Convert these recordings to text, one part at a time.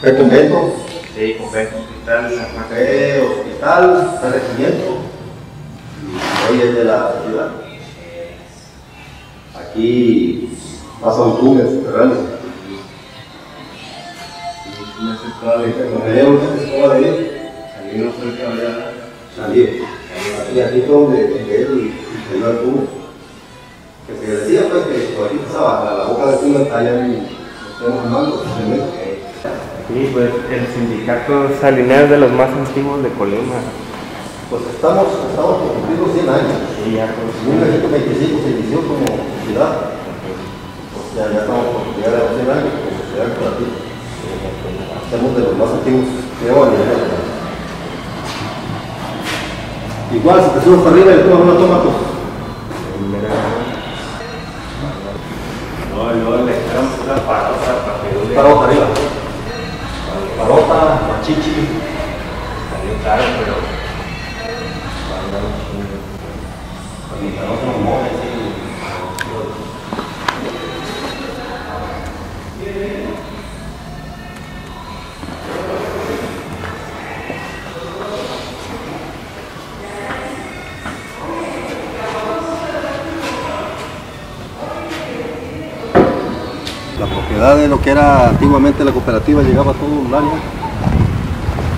¿Qué convento? Sí, convento, hospital, hospital, regimiento. Hoy es de la ciudad. Aquí pasa un túnel subterráneo. no sé todavía. Salí no fue el que había Salió. Y aquí fue donde él salió al túnel. Que se decía pues que por aquí pasaba, la boca del túnel está allá en el mango. Sí, pues el sindicato salinero es de los más antiguos de Colima. Pues estamos por cumplir los 100 años. Sí, ya pues. En 1925 se inició como ciudad. Pues ya estamos por llegar a los 100 años como sociedad cooperativa. Somos de los más antiguos, creo, a nivel nacional. Igual, si te subes para arriba y le tomas una toma, pues. No, luego le echamos una parota para que dure. Parota arriba. Parota, machichi. Salió caro, pero. La propiedad de lo que era antiguamente la cooperativa llegaba a todo el área.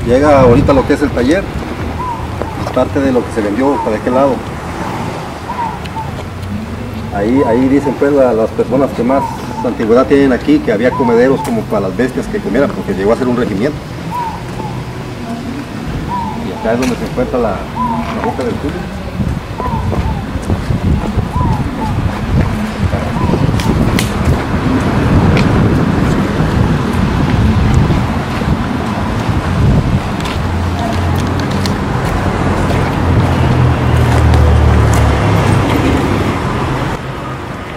Llega ahorita lo que es el taller y parte de lo que se vendió para aquel lado. Ahí dicen pues las personas que más antigüedad tienen aquí que había comederos como para las bestias que comieran porque llegó a ser un regimiento. Y acá es donde se encuentra la boca del túnel.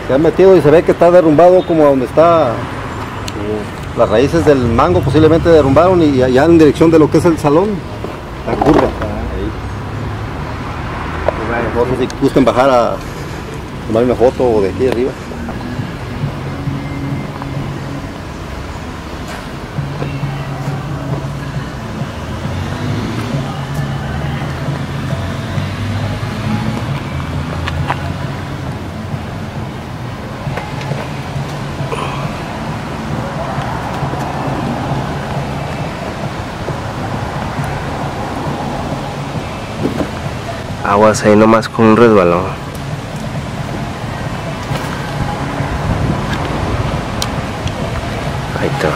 Se han metido y se ve que está derrumbado como donde está las raíces del mango, posiblemente derrumbaron y allá en dirección de lo que es el salón, la curva. No sé si gusten bajar a tomar una foto o de aquí arriba. Aguas ahí nomás con un resbalón. Ahí está.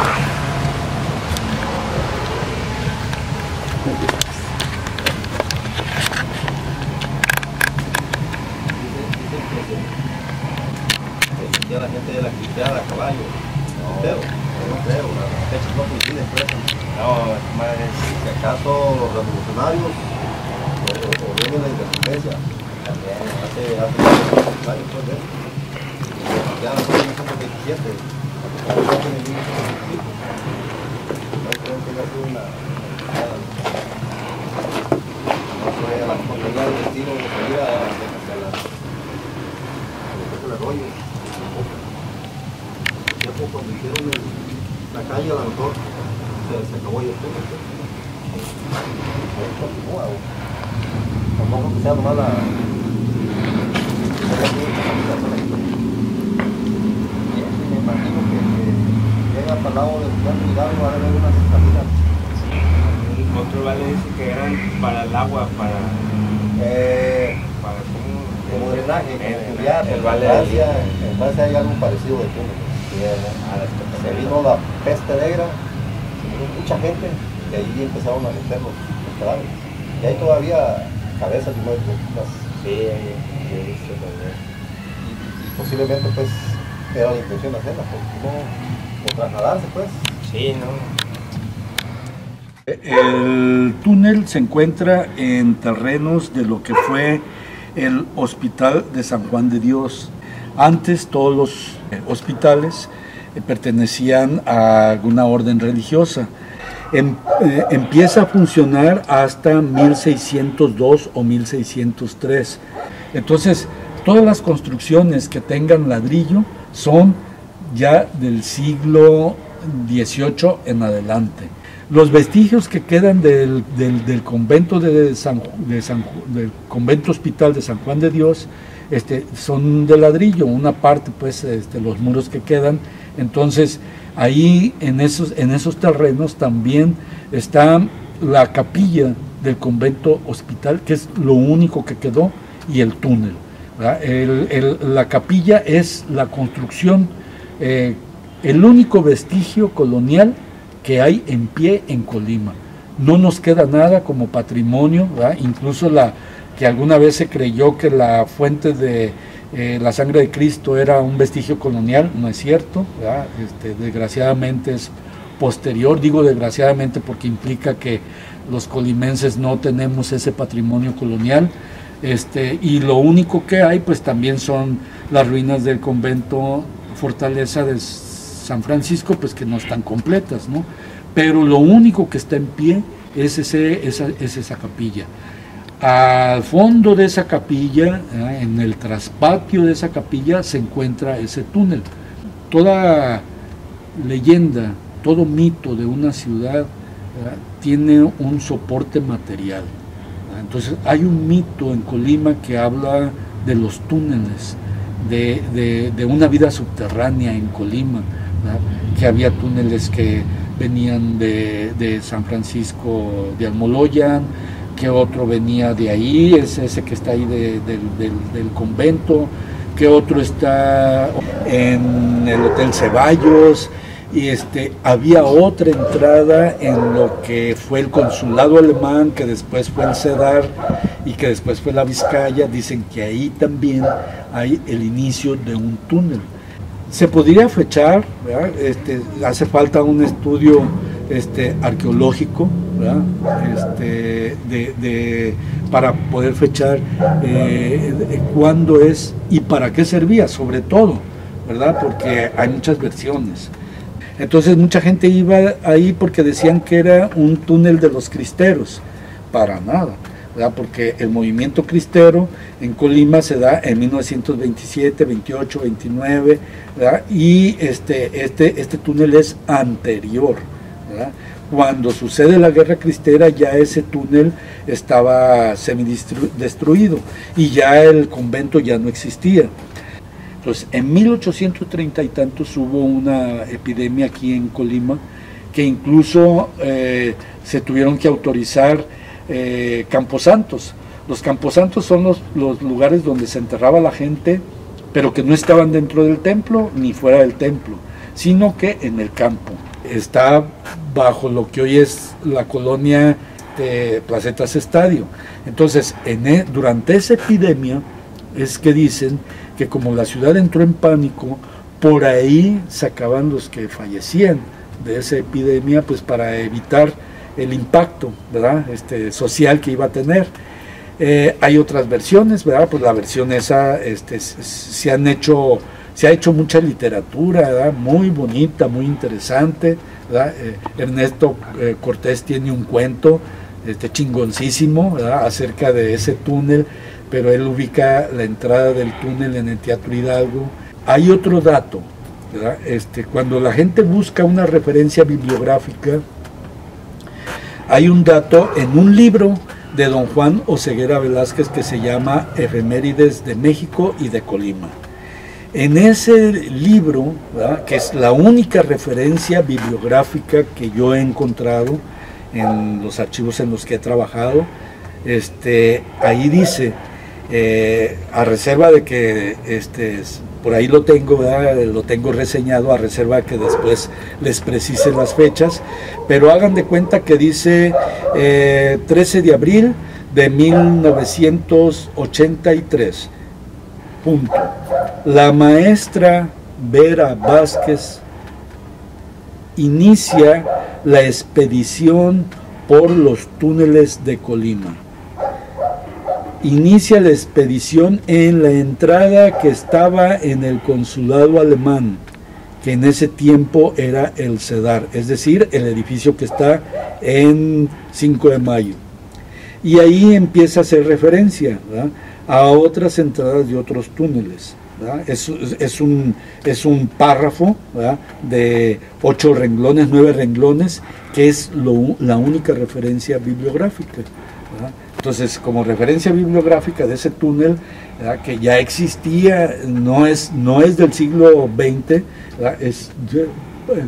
La gente de la cristiana a caballo. No creo, las fechas no coinciden, pues. No, madre. Si acaso los revolucionarios o vienen la independencia, también hace años pues de eso. Ya no son 1927, no tienen 1925. No creo que haya sido una... No fue a la compañía del destino de salir hacia la... el arroyo. Tiempo cuando hicieron la calle a lo mejor se acabó y el túnel. Ahí continúa. Tampoco que sea nomás la... Me imagino que llega para el lado del Teatro Hidalgo, va a haber unas salidas. Otro vale dice que eran para el agua, para como drenaje, el vale en Francia hay algo parecido de túnel. Se vino la peste negra, se vino mucha gente y ahí empezaron a meter los cadáveres. Y hay todavía cabezas y muertos. Sí, he visto también. Y posiblemente pues era la intención de hacerla, o trasladarse pues. Sí, no. El túnel se encuentra en terrenos de lo que fue el Hospital de San Juan de Dios. Antes todos los hospitales pertenecían a alguna orden religiosa. Empieza a funcionar hasta 1602 o 1603. Entonces, todas las construcciones que tengan ladrillo son ya del siglo XVIII en adelante. Los vestigios que quedan del convento del convento hospital de San Juan de Dios son de ladrillo, una parte, pues, los muros que quedan. Entonces, ahí en esos terrenos también está la capilla del convento hospital, que es lo único que quedó, y el túnel. La capilla es la construcción, el único vestigio colonial que hay en pie en Colima. No nos queda nada como patrimonio, ¿verdad? Incluso que alguna vez se creyó que la fuente de la sangre de Cristo era un vestigio colonial, no es cierto, ¿verdad? Desgraciadamente es posterior, digo desgraciadamente porque implica que los colimenses no tenemos ese patrimonio colonial, y lo único que hay pues también son las ruinas del convento fortaleza de San Francisco, pues que no están completas, ¿no? Pero lo único que está en pie es esa capilla. Al fondo de esa capilla, en el traspatio de esa capilla, se encuentra ese túnel. Toda leyenda, todo mito de una ciudad tiene un soporte material. Entonces hay un mito en Colima que habla de los túneles, de una vida subterránea en Colima, ¿verdad? Que había túneles que venían de San Francisco de Almoloyan, que otro venía de ahí, es ese que está ahí del convento, que otro está en el Hotel Ceballos, y había otra entrada en lo que fue el consulado alemán, que después fue el CEDAR y que después fue la Vizcaya. Dicen que ahí también hay el inicio de un túnel. Se podría fechar, ¿verdad? Hace falta un estudio arqueológico, ¿verdad? Para poder fechar cuándo es y para qué servía, sobre todo, ¿verdad? Porque hay muchas versiones. Entonces mucha gente iba ahí porque decían que era un túnel de los cristeros. Para nada, ¿verdad? Porque el movimiento cristero en Colima se da en 1927, 28, 29, ¿verdad? Y este túnel es anterior, ¿verdad? Cuando sucede la guerra cristera ya ese túnel estaba semidestruido y ya el convento ya no existía. Entonces, en 1830 y tantos hubo una epidemia aquí en Colima que incluso se tuvieron que autorizar camposantos. Los camposantos son los lugares donde se enterraba la gente, pero que no estaban dentro del templo ni fuera del templo, sino que en el campo. Está bajo lo que hoy es la colonia de Placetas Estadio. Entonces, durante esa epidemia es que dicen que como la ciudad entró en pánico, por ahí sacaban los que fallecían de esa epidemia, pues para evitar el impacto, ¿verdad? Social que iba a tener. Hay otras versiones, ¿verdad? Pues la versión esa, se ha hecho mucha literatura, ¿verdad? Muy bonita, muy interesante, ¿verdad? Ernesto Cortés tiene un cuento chingoncísimo, ¿verdad? Acerca de ese túnel, pero él ubica la entrada del túnel en el Teatro Hidalgo. Hay otro dato, ¿verdad? Cuando la gente busca una referencia bibliográfica, hay un dato en un libro de don Juan Oseguera Velázquez que se llama Efemérides de México y de Colima. En ese libro, ¿verdad? Que es la única referencia bibliográfica que yo he encontrado en los archivos en los que he trabajado, ahí dice, a reserva de que por ahí lo tengo, ¿verdad? Lo tengo reseñado, a reserva de que después les precise las fechas, pero hagan de cuenta que dice 13 de abril de 1983, punto. La maestra Vera Vázquez inicia la expedición por los túneles de Colima. inicia la expedición en la entrada que estaba en el consulado alemán, que en ese tiempo era el CEDAR, es decir, el edificio que está en 5 de Mayo. Y ahí empieza a hacer referencia, ¿verdad?, a otras entradas de otros túneles, ¿verdad? Es un párrafo, ¿verdad?, de 8 renglones, 9 renglones, que es la única referencia bibliográfica, ¿verdad? Entonces, como referencia bibliográfica de ese túnel, ¿verdad?, que ya existía, no es del siglo XX, ¿verdad?,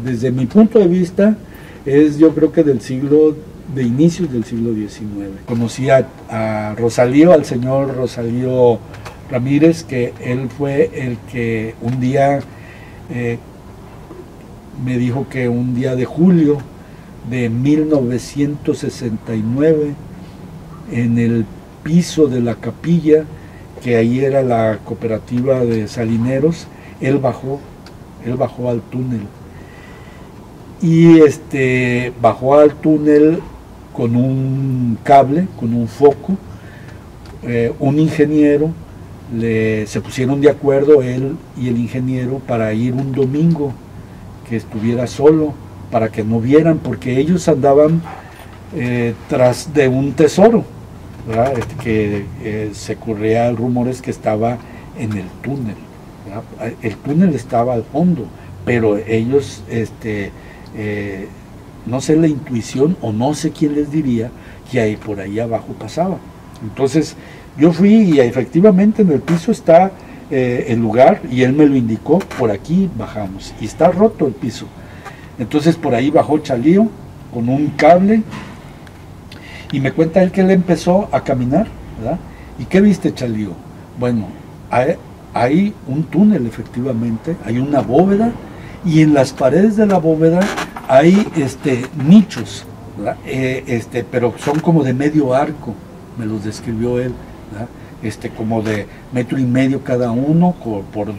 desde mi punto de vista, yo creo que de inicios del siglo XIX. Conocí a Rosalío, al señor Rosalío Ramírez, que él fue el que un día me dijo que un día de julio de 1969, en el piso de la capilla, que ahí era la cooperativa de salineros, él bajó al túnel. Y bajó al túnel con un cable, con un foco, un ingeniero, se pusieron de acuerdo él y el ingeniero para ir un domingo, que estuviera solo, para que no vieran, porque ellos andaban tras de un tesoro, ¿verdad?, que se corrían rumores que estaba en el túnel, ¿verdad? El túnel estaba al fondo, pero ellos no sé la intuición o no sé quién les diría que ahí por ahí abajo pasaba. Entonces yo fui y efectivamente en el piso está el lugar, y él me lo indicó: por aquí bajamos, y está roto el piso. Entonces por ahí bajó Chalío con un cable, y me cuenta él que él empezó a caminar, ¿verdad? ¿Y qué viste, Chalío? Bueno, hay un túnel, efectivamente, hay una bóveda, y en las paredes de la bóveda hay nichos, ¿verdad?, pero son como de medio arco, me los describió él, ¿verdad?, como de 1,5 metros cada uno, por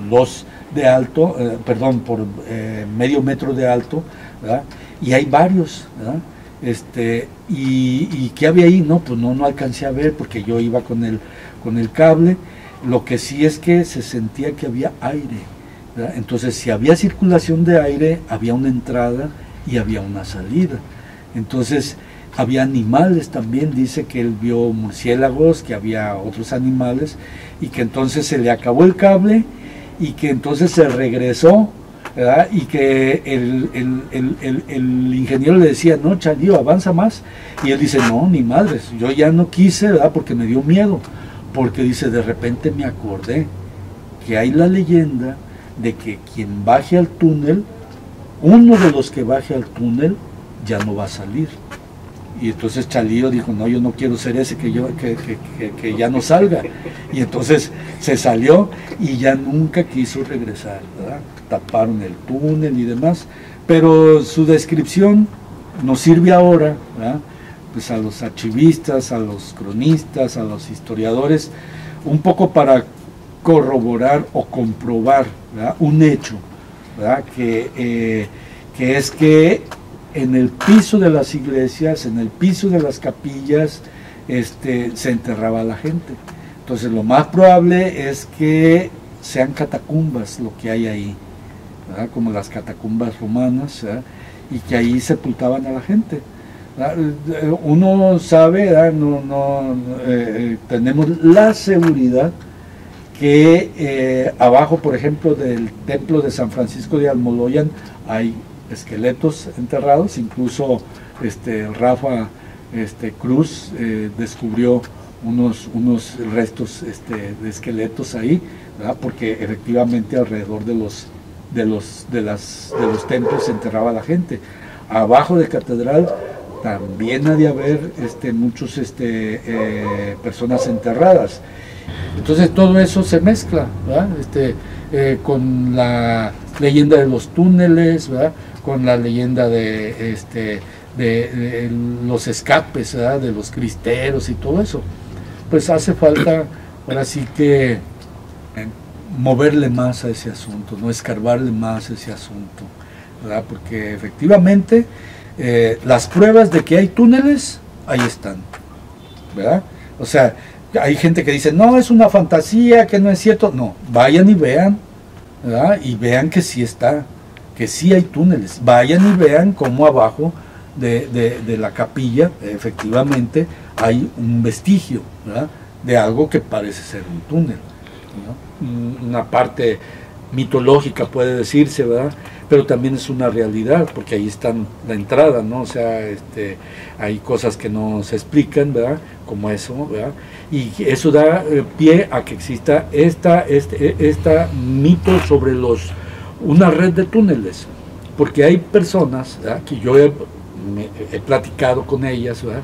2 de alto, por medio metro de alto, ¿verdad?, y hay varios, ¿verdad? ¿Y qué había ahí? No, pues no alcancé a ver porque yo iba con el cable. Lo que sí es que se sentía que había aire, ¿verdad? Entonces, si había circulación de aire, había una entrada y había una salida. Entonces, había animales también, dice que él vio murciélagos, que había otros animales, y que entonces se le acabó el cable, y que entonces se regresó, ¿verdad?, y que el ingeniero le decía: no, Chalío, avanza más, y él dice: no, ni madres, yo ya no quise, ¿verdad?, porque me dio miedo, porque dice: de repente me acordé que hay la leyenda de que quien baje al túnel, uno de los que baje al túnel ya no va a salir. Y entonces Chalío dijo: no, yo no quiero ser ese que ya no salga. Y entonces se salió y ya nunca quiso regresar, ¿verdad? Taparon el túnel y demás, pero su descripción nos sirve ahora, ¿verdad?, pues a los archivistas, a los cronistas, a los historiadores, un poco para corroborar o comprobar, ¿verdad?, un hecho, ¿verdad?, que es que en el piso de las iglesias, en el piso de las capillas, se enterraba a la gente. Entonces lo más probable es que sean catacumbas lo que hay ahí, ¿verdad?, como las catacumbas romanas, ¿verdad?, y que ahí sepultaban a la gente, ¿verdad? Uno sabe, ¿verdad?, tenemos la seguridad que abajo, por ejemplo, del templo de San Francisco de Almoloyan hay esqueletos enterrados. Incluso Rafa Cruz descubrió unos restos de esqueletos ahí, ¿verdad?, porque efectivamente alrededor de los templos se enterraba la gente. Abajo de catedral también ha de haber muchos personas enterradas. Entonces todo eso se mezcla, ¿verdad?, con la leyenda de los túneles, ¿verdad?, con la leyenda de los escapes, ¿verdad?, de los cristeros y todo eso. Pues hace falta ahora sí que moverle más a ese asunto, no escarbarle más a ese asunto, ¿verdad?, porque efectivamente las pruebas de que hay túneles ahí están, ¿verdad? O sea, hay gente que dice, no, es una fantasía, que no es cierto. No, vayan y vean, ¿verdad? Y vean que sí está, que sí hay túneles. Vayan y vean cómo abajo de la capilla, efectivamente, hay un vestigio, ¿verdad? De algo que parece ser un túnel, ¿no? Una parte mitológica puede decirse, ¿verdad? Pero también es una realidad, porque ahí está la entrada, ¿no? O sea, hay cosas que no se explican, ¿verdad? Como eso, ¿verdad? Y eso da pie a que exista esta mito sobre una red de túneles, porque hay personas, ¿verdad?, que yo he platicado con ellas, ¿verdad?,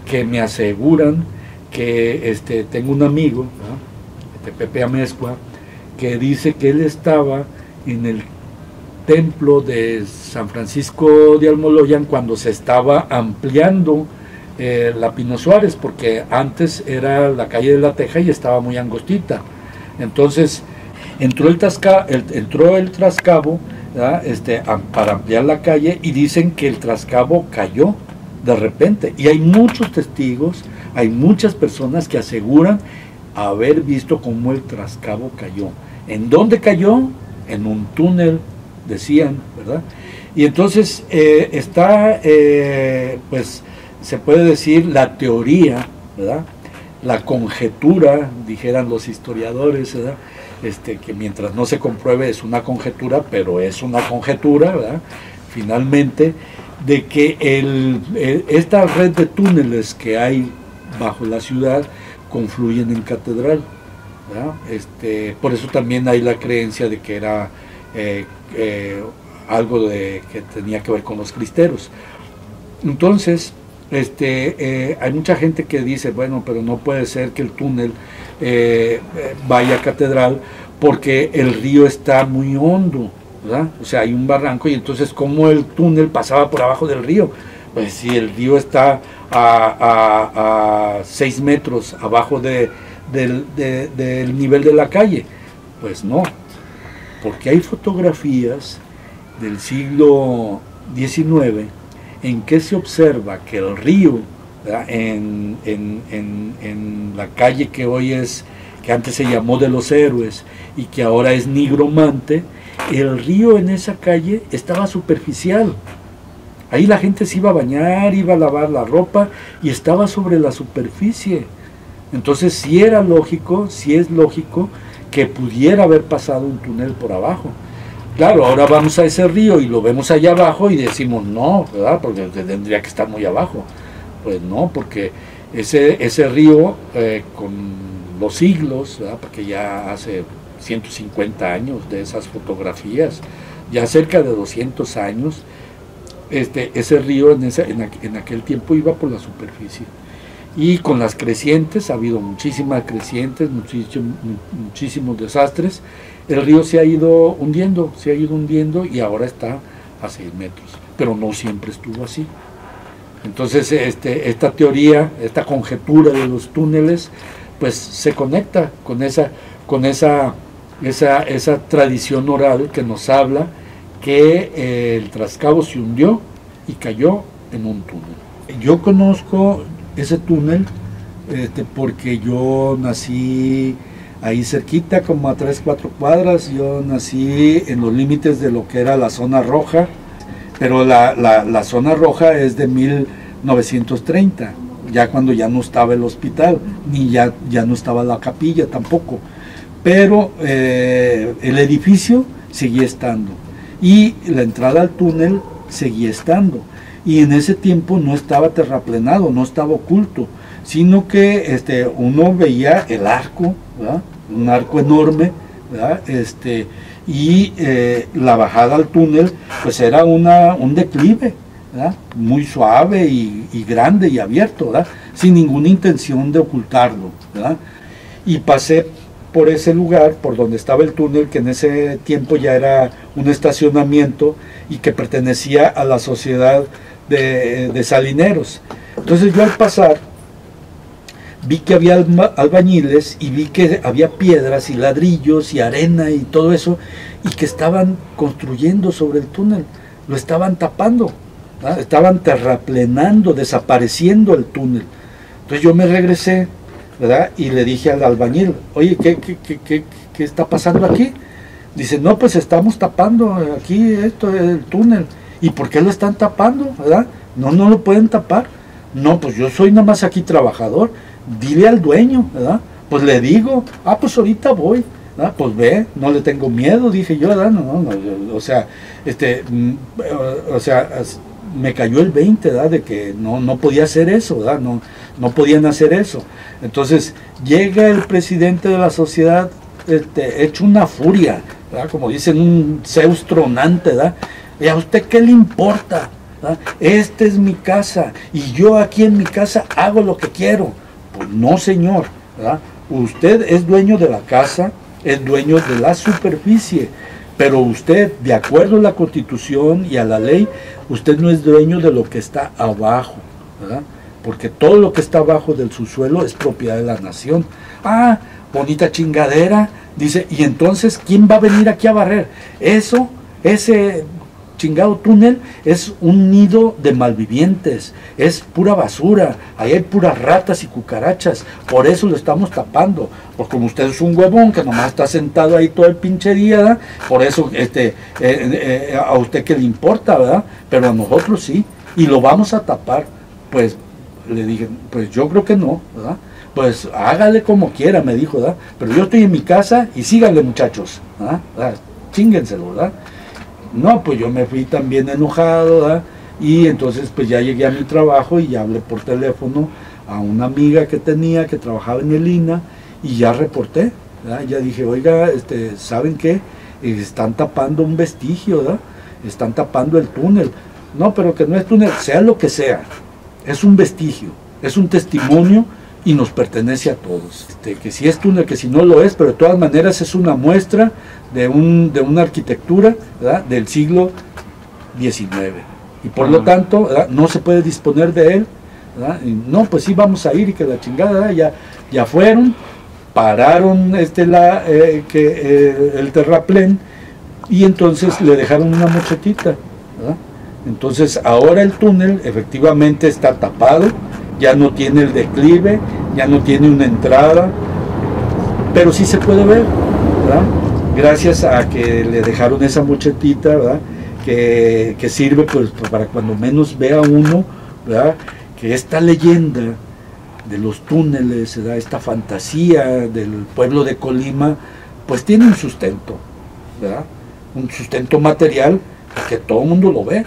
que me aseguran que tengo un amigo, ¿verdad?, Pepe Amezcua, que dice que él estaba en el templo de San Francisco de Almoloyan cuando se estaba ampliando la Pino Suárez, porque antes era la calle de la Teja y estaba muy angostita. Entonces entró el trascabo, ¿verdad?, para ampliar la calle, y dicen que el trascabo cayó de repente, y hay muchos testigos, hay muchas personas que aseguran haber visto cómo el trascabo cayó. ¿En dónde cayó? En un túnel, decían, ¿verdad? Y entonces pues se puede decir la teoría, ¿verdad?, la conjetura, dijeran los historiadores, ¿verdad?, que mientras no se compruebe es una conjetura, pero es una conjetura, ¿verdad?, finalmente, de que esta red de túneles que hay bajo la ciudad confluyen en catedral, ¿verdad? Por eso también hay la creencia de que era algo que tenía que ver con los cristeros. Entonces, hay mucha gente que dice, bueno, pero no puede ser que el túnel vaya a catedral porque el río está muy hondo, ¿verdad? O sea, hay un barranco, y entonces ¿cómo el túnel pasaba por abajo del río? Pues si el río está a 6 metros abajo del nivel de la calle, pues no, porque hay fotografías del siglo XIX en que se observa que el río, ¿verdad?, en la calle que hoy que antes se llamó de los Héroes y que ahora es Nigromante, el río en esa calle estaba superficial. Ahí la gente se iba a bañar, iba a lavar la ropa y estaba sobre la superficie. Entonces sí era lógico, sí es lógico que pudiera haber pasado un túnel por abajo. Claro, ahora vamos a ese río y lo vemos allá abajo y decimos no, ¿verdad?, porque tendría que estar muy abajo. Pues no, porque ese río con los siglos, ¿verdad?, porque ya hace 150 años de esas fotografías, ya cerca de 200 años, ese río en aquel tiempo iba por la superficie. Y con las crecientes, ha habido muchísimas crecientes, muchísimos desastres, el río se ha ido hundiendo y ahora está a 6 metros, pero no siempre estuvo así. Entonces esta teoría, esta conjetura de los túneles, pues se conecta con esa tradición oral que nos habla que el trascabo se hundió y cayó en un túnel. Yo conozco ese túnel porque yo nací ahí cerquita, como a 3-4 cuadras. Yo nací en los límites de lo que era la zona roja, pero la zona roja es de 1930, ya cuando ya no estaba el hospital, ni ya no estaba la capilla tampoco, pero el edificio seguía estando y la entrada al túnel seguía estando, y en ese tiempo no estaba terraplenado, no estaba oculto, sino que uno veía el arco, ¿verdad?, un arco enorme, ¿verdad?, y la bajada al túnel pues era un declive, ¿verdad?, muy suave y grande y abierto, ¿verdad?, sin ninguna intención de ocultarlo, ¿verdad? Y pasé por ese lugar, por donde estaba el túnel, que en ese tiempo ya era un estacionamiento y que pertenecía a la sociedad de salineros. Entonces yo al pasar vi que había albañiles y vi que había piedras y ladrillos y arena y todo eso, y que estaban construyendo sobre el túnel, lo estaban tapando, ¿verdad?, estaban terraplenando, desapareciendo el túnel. Entonces yo me regresé ¿verdad? Y le dije al albañil, oye, ¿qué está pasando aquí? Dice, no, pues estamos tapando aquí esto, el túnel. ¿Y por qué lo están tapando, verdad? No, no lo pueden tapar. No, pues yo soy nada más aquí trabajador. Dile al dueño, ¿verdad? Pues le digo, pues ahorita voy. ¿verdad? Pues ve, no le tengo miedo, dije yo, ¿verdad? No, o sea, me cayó el 20, ¿verdad? De que no podía hacer eso, ¿verdad? No podían hacer eso. Entonces, llega el presidente de la sociedad, hecho una furia, ¿verdad? Como dicen, un Zeus tronante, ¿verdad? ¿Y a usted qué le importa? ¿verdad? Esta es mi casa y yo aquí en mi casa hago lo que quiero. Pues no, señor, ¿verdad? Usted es dueño de la casa, es dueño de la superficie, pero usted, de acuerdo a la Constitución y a la ley, usted no es dueño de lo que está abajo, ¿verdad? Porque todo lo que está abajo del subsuelo es propiedad de la nación. Bonita chingadera, dice, y entonces, ¿quién va a venir aquí a barrer? Ese chingado túnel es un nido de malvivientes, es pura basura, ahí hay puras ratas y cucarachas, por eso lo estamos tapando, porque como usted es un huevón que nomás está sentado ahí todo el pinche día, ¿verdad? Por eso a usted que le importa, ¿verdad? Pero a nosotros sí, y lo vamos a tapar. Pues le dije, pues yo creo que no, ¿verdad? Pues hágale como quiera, me dijo, ¿verdad? Pero yo estoy en mi casa y síganle, muchachos, ¿verdad? Chíngenselo, ¿verdad? No, pues yo me fui también enojado, ¿verdad? Y entonces pues ya llegué a mi trabajo y ya hablé por teléfono a una amiga que tenía que trabajaba en el INAH y ya reporté, ¿verdad? Ya dije, oiga, ¿saben qué? Están tapando un vestigio, ¿verdad? Están tapando el túnel. No, pero que no es túnel, sea lo que sea, es un vestigio, es un testimonio y nos pertenece a todos. Que si es túnel, que si no lo es, pero de todas maneras es una muestra de una arquitectura, ¿verdad? Del siglo XIX. Y por lo tanto, ¿verdad? No se puede disponer de él, ¿verdad? Y no, pues sí, vamos a ir y que la chingada, ¿verdad? Ya fueron, pararon el terraplén y entonces le dejaron una mochetita, ¿verdad? Entonces ahora el túnel efectivamente está tapado, ya no tiene el declive, ya no tiene una entrada, pero sí se puede ver, ¿verdad? Gracias a que le dejaron esa mochetita, ¿verdad? Que sirve pues para cuando menos vea uno, ¿verdad? Que esta leyenda de los túneles, ¿verdad? Esta fantasía del pueblo de Colima, pues tiene un sustento, ¿verdad? Un sustento material que todo el mundo lo ve.